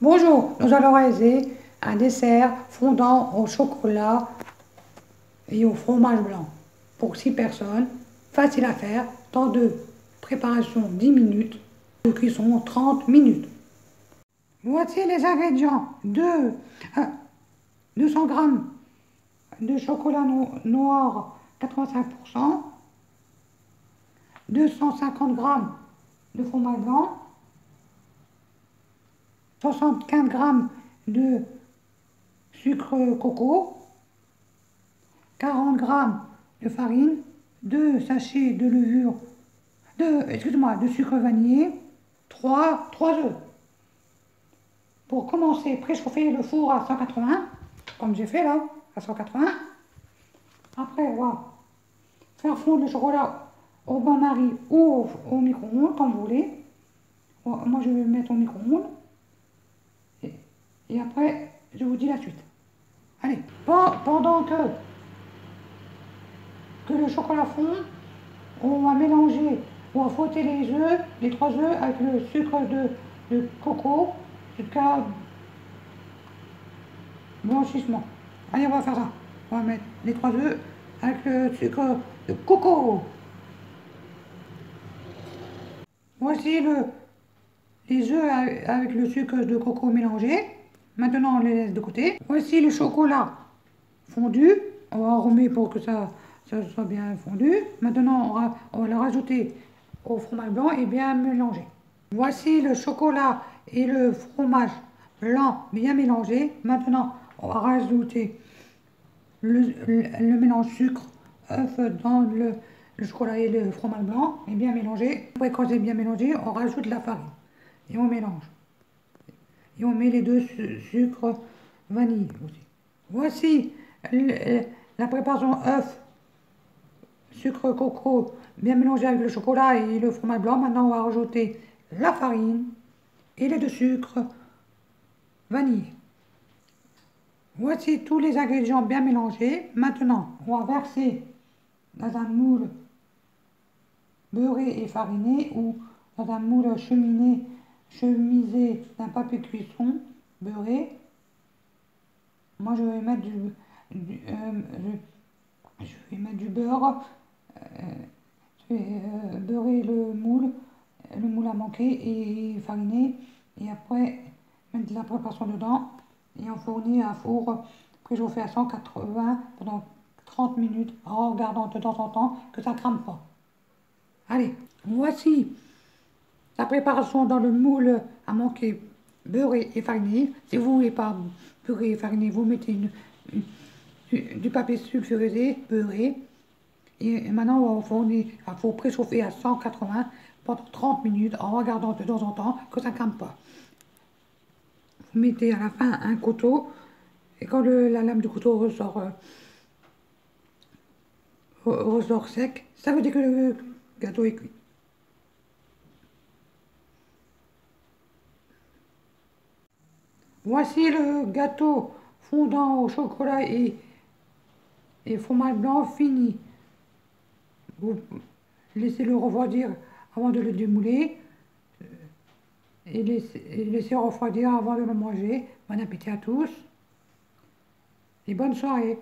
Bonjour, nous allons réaliser un dessert fondant au chocolat et au fromage blanc pour 6 personnes, facile à faire, temps de préparation 10 minutes, de cuisson 30 minutes. Voici les ingrédients: 200 g de chocolat noir 85%, 250 g de fromage blanc, 75 g de sucre coco, 40 g de farine, 2 sachets de levure, de sucre vanillé, 3 œufs. Pour commencer, préchauffer le four à 180, comme j'ai fait là, à 180. Après, on va faire fondre le chocolat au bain-marie ou au micro-ondes, comme vous voulez. Moi, je vais le mettre au micro-ondes. Et après, je vous dis la suite. Allez, pendant que le chocolat fond, on va mélanger, on va frotter les 3 œufs avec le sucre de coco jusqu'à blanchissement. Allez, on va faire ça. On va mettre les 3 œufs avec le sucre de coco. Voici les œufs avec le sucre de coco mélangé. Maintenant, on les laisse de côté. Voici le chocolat fondu. On va enrhumer pour que ça soit bien fondu. Maintenant, on va le rajouter au fromage blanc et bien mélanger. Voici le chocolat et le fromage blanc bien mélangé. Maintenant, on va rajouter le mélange sucre, œuf dans le chocolat et le fromage blanc et bien mélangé. Après, quand c'est bien mélangé, on rajoute la farine et on mélange. Et on met les 2 sucres vanille aussi. Voici la préparation œuf, sucre coco bien mélangé avec le chocolat et le fromage blanc. Maintenant, on va rajouter la farine et les 2 sucres vanille. Voici tous les ingrédients bien mélangés. Maintenant, on va verser dans un moule beurré et fariné ou dans un moule chemisé d'un papier cuisson beurré. Moi, je vais mettre du beurre. Je vais beurrer le moule à manquer et fariner. Et après, mettre de la préparation dedans et enfourner un four préchauffé à 180 pendant 30 minutes en regardant de temps en temps que ça ne crame pas. Allez, voici la préparation dans le moule à manquer beurré et fariné. Si vous ne voulez pas beurré et fariné, vous mettez du papier sulfurisé beurré. Et maintenant, on va enfourner un four préchauffé à 180 pendant 30 minutes en regardant de temps en temps que ça ne crame pas. Vous mettez à la fin un couteau et quand la lame du couteau ressort sec, ça veut dire que le gâteau est cuit. Voici le gâteau fondant au chocolat et fromage blanc fini. Vous laissez le refroidir avant de le démouler et laissez refroidir avant de le manger. Bon appétit à tous et bonne soirée.